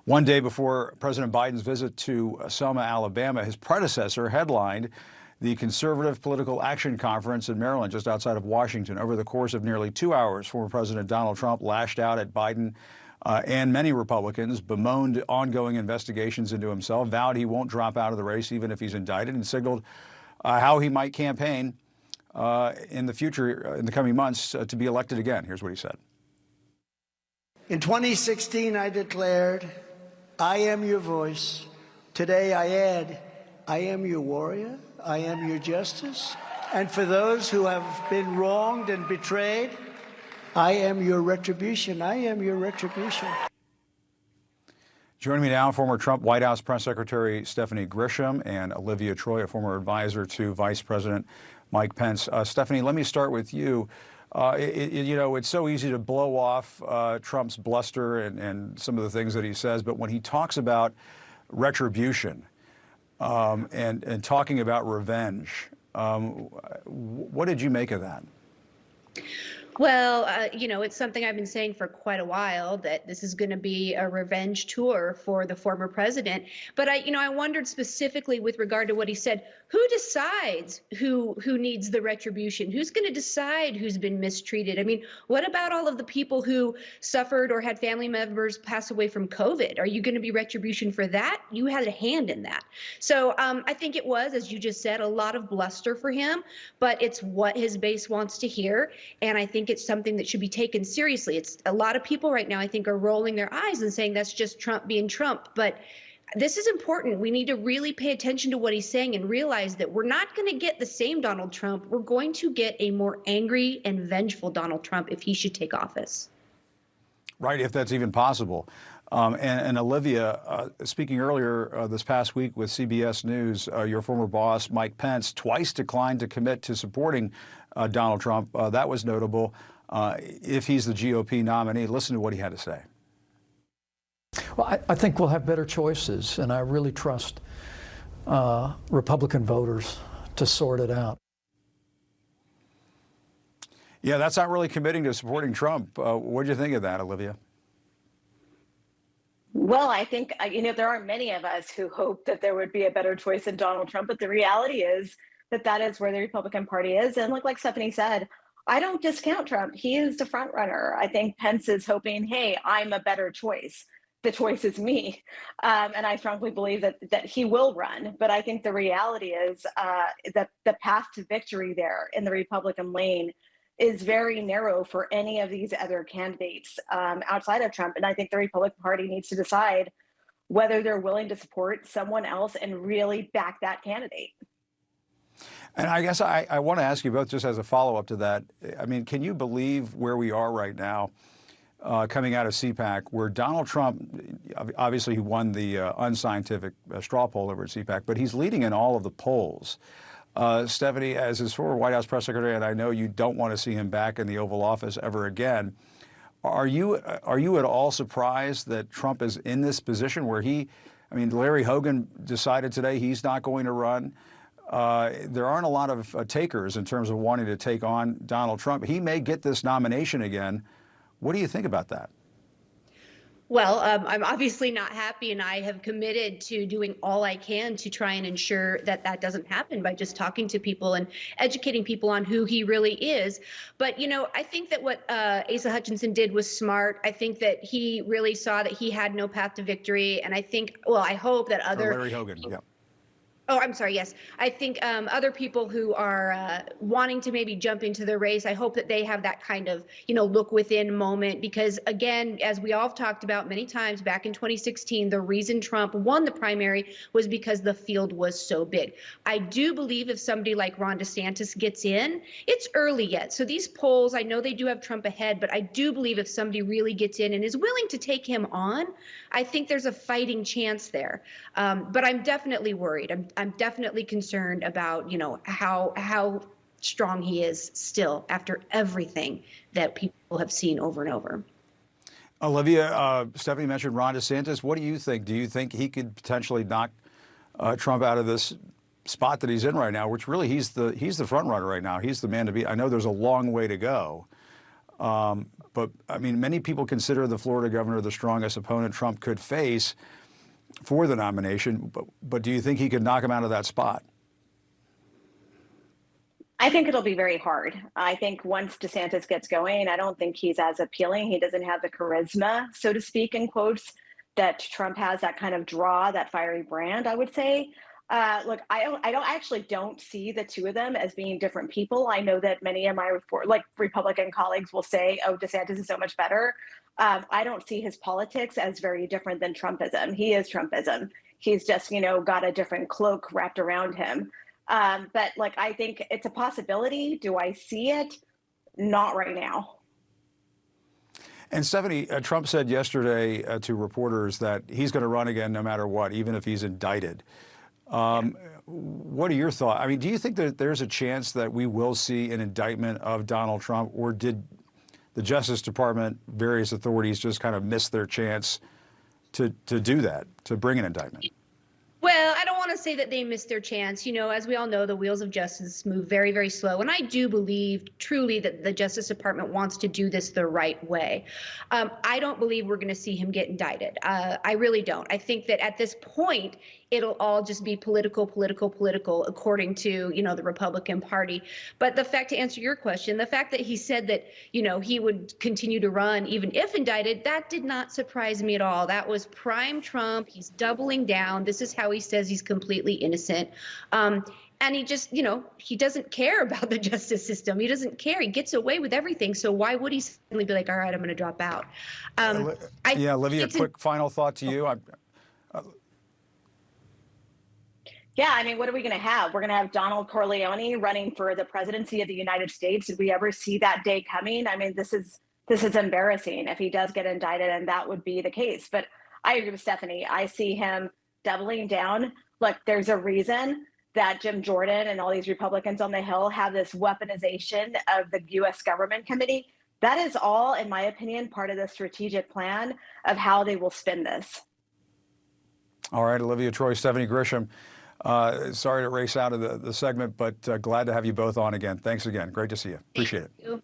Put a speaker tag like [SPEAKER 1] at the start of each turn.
[SPEAKER 1] One day before President Biden's visit to Selma, Alabama, his predecessor headlined the Conservative Political Action Conference in Maryland, just outside of Washington. Over the course of nearly 2 hours, former President Donald Trump lashed out at Biden and many Republicans, bemoaned ongoing investigations into himself, vowed he won't drop out of the race even if he's indicted, and signaled how he might campaign in the future, in the coming months, to be elected again. Here's what he said.
[SPEAKER 2] In 2016, I declared, I am your voice. Today I add, I am your warrior, I am your justice. And for those who have been wronged and betrayed, I am your retribution. I am your retribution.
[SPEAKER 1] Joining me now, former Trump White House Press Secretary Stephanie Grisham and Olivia Troye, a former advisor to Vice President Mike Pence. Stephanie, let me start with you. It's so easy to blow off Trump's bluster and some of the things that he says, but when he talks about retribution and talking about revenge, what did you make of that?
[SPEAKER 3] Well, it's something I've been saying for quite a while, that this is going to be a revenge tour for the former president. But I wondered specifically with regard to what he said, who decides who needs the retribution? Who's going to decide who's been mistreated? I mean, what about all of the people who suffered or had family members pass away from COVID? Are you going to be retribution for that? You had a hand in that. So I think it was, as you just said, a lot of bluster for him, but it's what his base wants to hear. And I think it's something that should be taken seriously. It's a lot of people right now, I think, are rolling their eyes and saying that's just Trump being Trump. But this is important. We need to really pay attention to what he's saying and realize that we're not going to get the same Donald Trump. We're going to get a more angry and vengeful Donald Trump if he should take office.
[SPEAKER 1] Right, if that's even possible. And Olivia, speaking earlier this past week with CBS News, your former boss, Mike Pence, twice declined to commit to supporting Donald Trump. That was notable. If he's the GOP nominee, listen to what he had to say.
[SPEAKER 4] Well, I think we'll have better choices, and I really trust Republican voters to sort it out.
[SPEAKER 1] Yeah, that's not really committing to supporting Trump. What do you think of that, Olivia?
[SPEAKER 5] Well, I think, there are many of us who hope that there would be a better choice than Donald Trump, but the reality is that is where the Republican Party is. And like Stephanie said, I don't discount Trump. He is the front runner. I think Pence is hoping, hey, I'm a better choice. The choice is me. And I strongly believe that he will run. But I think the reality is that the path to victory there in the Republican lane is very narrow for any of these other candidates outside of Trump. And I think the Republican Party needs to decide whether they're willing to support someone else and really back that candidate.
[SPEAKER 1] And I guess I want to ask you both, just as a follow-up to that, I mean, can you believe where we are right now coming out of CPAC, where Donald Trump, obviously he won the unscientific straw poll over at CPAC, but he's leading in all of the polls. Stephanie, as his former White House press secretary, and I know you don't want to see him back in the Oval Office ever again, are you at all surprised that Trump is in this position where Larry Hogan decided today he's not going to run? There aren't a lot of takers in terms of wanting to take on Donald Trump. He may get this nomination again. What do you think about that?
[SPEAKER 3] Well, I'm obviously not happy, and I have committed to doing all I can to try and ensure that that doesn't happen by just talking to people and educating people on who he really is. But, I think that what Asa Hutchinson did was smart. I think that he really saw that he had no path to victory. And I think, I hope that other—
[SPEAKER 1] Larry Hogan, yeah.
[SPEAKER 3] Oh, I'm sorry. Yes. I think other people who are wanting to maybe jump into the race, I hope that they have that kind of, look within moment, because again, as we all have talked about many times back in 2016, the reason Trump won the primary was because the field was so big. I do believe if somebody like Ron DeSantis gets in, it's early yet. So these polls, I know they do have Trump ahead, but I do believe if somebody really gets in and is willing to take him on, I think there's a fighting chance there. But I'm definitely worried. I'm definitely concerned about, how strong he is still after everything that people have seen over and over.
[SPEAKER 1] Olivia, Stephanie mentioned Ron DeSantis. What do you think? Do you think he could potentially knock Trump out of this spot that he's in right now, which really he's the front runner right now? He's the man to beat. I know there's a long way to go. But I mean, many people consider the Florida governor the strongest opponent Trump could face for the nomination. But do you think he could knock him out of that spot?
[SPEAKER 5] I think it'll be very hard. I think once DeSantis gets going, I don't think he's as appealing. He doesn't have the charisma, so to speak, in quotes, that Trump has, that kind of draw, that fiery brand, I would say. Look, I don't see the two of them as being different people. I know that many of my Republican colleagues will say, "Oh, DeSantis is so much better." I don't see his politics as very different than Trumpism. He is Trumpism. He's just, got a different cloak wrapped around him. But I think it's a possibility. Do I see it? Not right now.
[SPEAKER 1] And Stephanie, Trump said yesterday to reporters that he's going to run again no matter what, even if he's indicted. What are your thoughts? I mean, do you think that there's a chance that we will see an indictment of Donald Trump, or did the Justice Department, various authorities just kind of miss their chance to do that, to bring an indictment?
[SPEAKER 3] Well, I don't want to say that they missed their chance. As we all know, the wheels of justice move very, very slow. And I do believe truly that the Justice Department wants to do this the right way. I don't believe we're going to see him get indicted. I really don't. I think that at this point, it'll all just be political, according to, the Republican Party. But the fact, to answer your question, the fact that he said that, he would continue to run even if indicted, that did not surprise me at all. That was prime Trump. He's doubling down. This is how he says he's completely innocent. And he just, he doesn't care about the justice system. He doesn't care. He gets away with everything. So why would he suddenly be like, all right, I'm going to drop out?
[SPEAKER 1] Olivia, quick final thought to you.
[SPEAKER 5] Yeah, I mean, what are we going to have? We're going to have Donald Corleone running for the presidency of the United States. Did we ever see that day coming? I mean, this is embarrassing if he does get indicted, and that would be the case. But I agree with Stephanie. I see him doubling down. Look, there's a reason that Jim Jordan and all these Republicans on the Hill have this weaponization of the U.S. government committee. That is all, in my opinion, part of the strategic plan of how they will spin this.
[SPEAKER 1] All right, Olivia Troye, Stephanie Grisham. Sorry to race out of the segment, but glad to have you both on again. Thanks again. Great to see you. Appreciate it.